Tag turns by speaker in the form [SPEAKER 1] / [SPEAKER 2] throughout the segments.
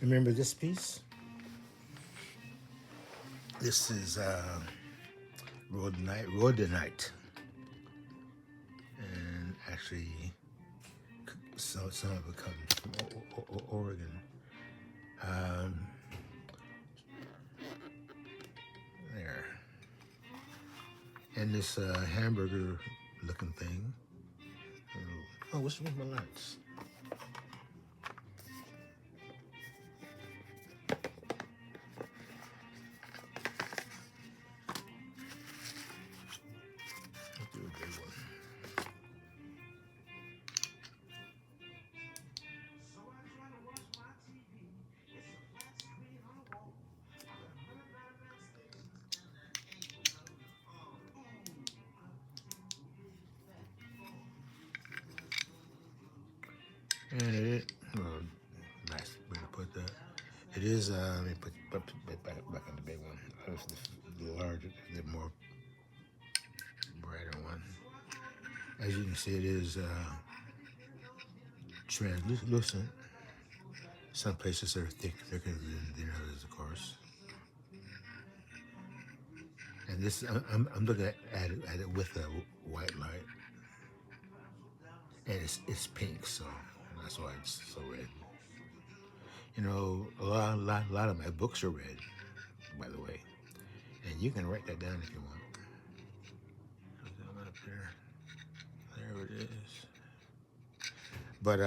[SPEAKER 1] Remember this piece? This is Rhodonite, and actually, some of it comes from Oregon. Um, there, and this hamburger-looking thing. Oh, what's with my lights? Let's do a big one. And well, nice way to put that. It is, let me put back on the big one. The larger, the more brighter one. As you can see, it is translucent. Some places are thicker than others, of course. And this, I'm looking at it with a white light, and it's pink, so that's why it's so red. You know, a lot of my books are red, by the way, and you can write that down if you want. Put that one up there. There it is. But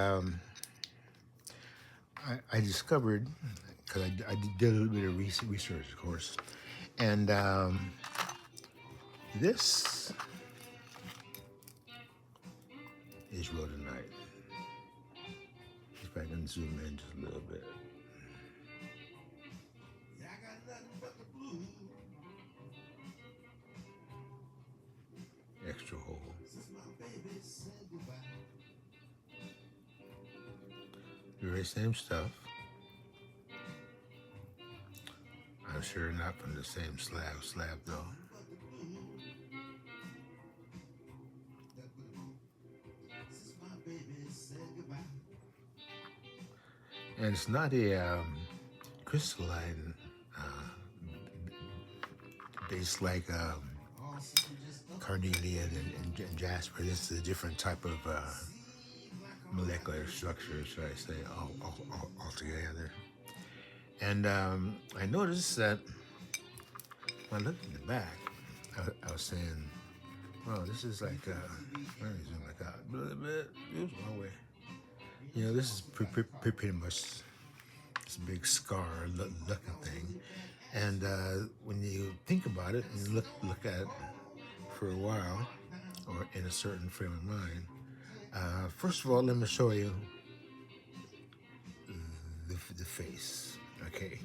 [SPEAKER 1] I discovered, because I did a little bit of research, of course, and this is rhodonite. If I can zoom in just a little bit. Extra hole. Very same stuff. I'm sure not from the same slab though. And it's not a crystalline base like carnelian and jasper. This is a different type of molecular structure, should I say, all together. And I noticed that when I looked at the back, I was saying, well, this is like, let me zoom back out a little bit. It was one way. You know, this is pretty much this big scar looking thing. And when you think about it and look at it for a while, or in a certain frame of mind, first of all, let me show you the face. Okay,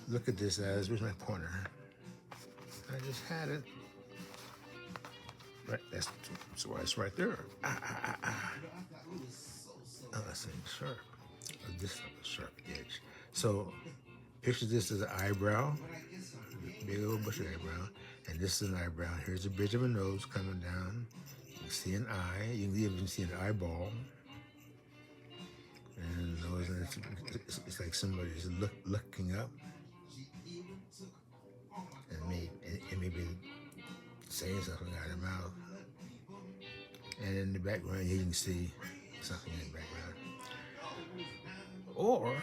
[SPEAKER 1] look at this as, where's my pointer? I just had it. Right, that's why it's right there. Oh, that's sharp. This is a sharp edge. So picture this as an eyebrow, big old bushy eyebrow, and this is an eyebrow. Here's a bridge of a nose coming down. You can see an eye. You can even see an eyeball. And nose, and it's like somebody's looking up, and maybe saying something out of their mouth. And in the background, you can see something in the background. Or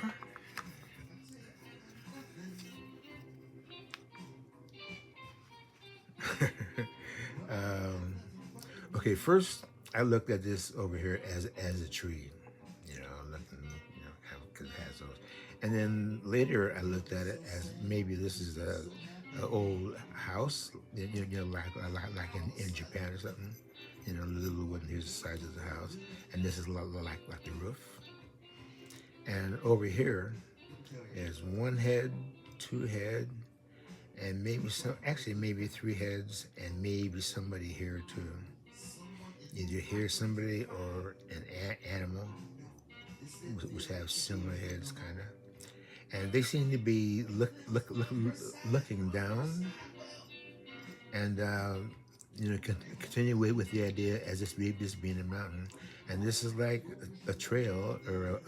[SPEAKER 1] okay, first I looked at this over here as a tree, looking, because it has those. And then later I looked at it as maybe this is a old house, like in Japan or something. Little wooden, here's the size of the house, and this is like the roof. And over here is one head, two head, and maybe three heads, and maybe somebody here too. Either here somebody or an animal, which have similar heads, kind of. And they seem to be looking down, and continue with the idea as this being a mountain, and this is like a trail or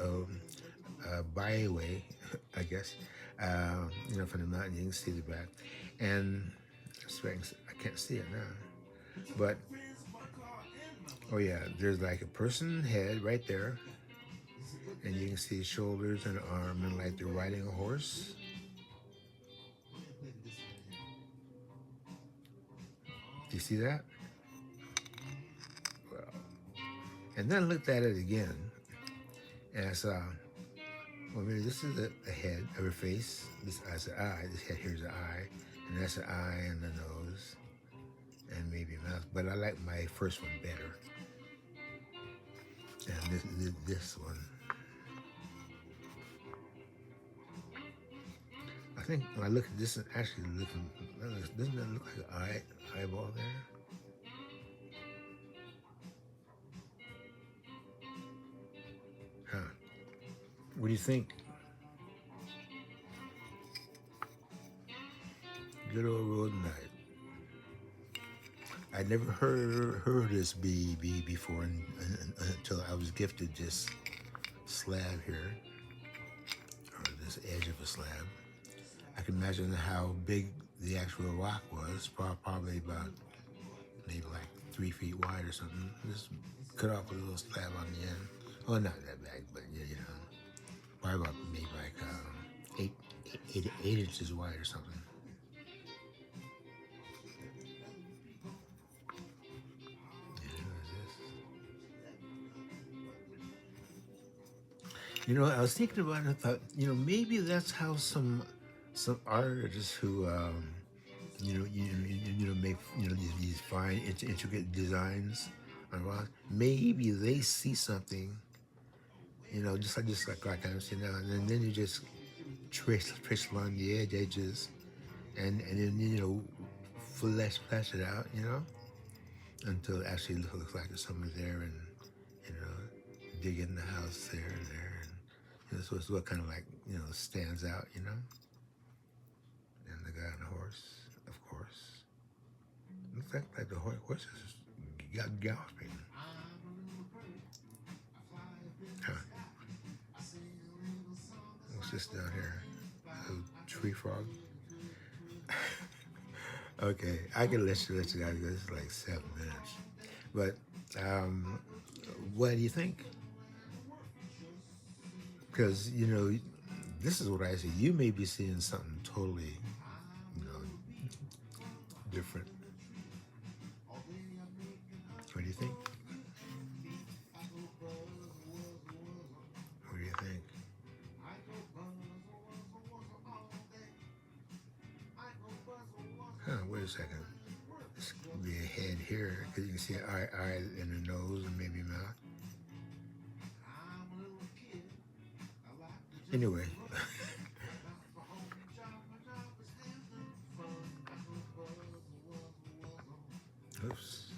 [SPEAKER 1] byway, I guess. From the mountain, you can see the back. And I can't see it now. But, oh yeah, there's like a person head right there. And you can see shoulders and arm and like they're riding a horse. Do you see that? Well, and then I looked at it again. And I saw, well, maybe this is the head of her face. This is the eye. This head here's the eye. And that's the eye and the nose. And maybe mouth. But I like my first one better. And this one. I think when I look at this, actually looking, doesn't that look like an eyeball there? Huh. What do you think? Good old Rhodonite. I never heard this before until I was gifted this slab here, or this edge of a slab. I can imagine how big the actual rock was, probably about maybe like 3 feet wide or something. Just cut off a little slab on the end. Oh, not that big, but probably about maybe like 8 inches wide or something. I was thinking about it. I thought, maybe that's how some artists who, make these fine, intricate designs on rock. Maybe they see something, just like I'm seeing now, and then you just trace along the edges, and then flesh it out, until it actually looks like there's someone there, and digging the house there and there. So it's what kind of like, stands out, And the guy on the horse, of course. Looks like the horse is galloping. Huh. What's this down here? A tree frog? Okay, I can let you guys go. This is like 7 minutes. But what do you think? Because, this is what I see. You may be seeing something totally, different. What do you think? What do you think? Huh, wait a second. This could be a head here, because you can see an eye and a nose and maybe mouth. Anyway. Oops.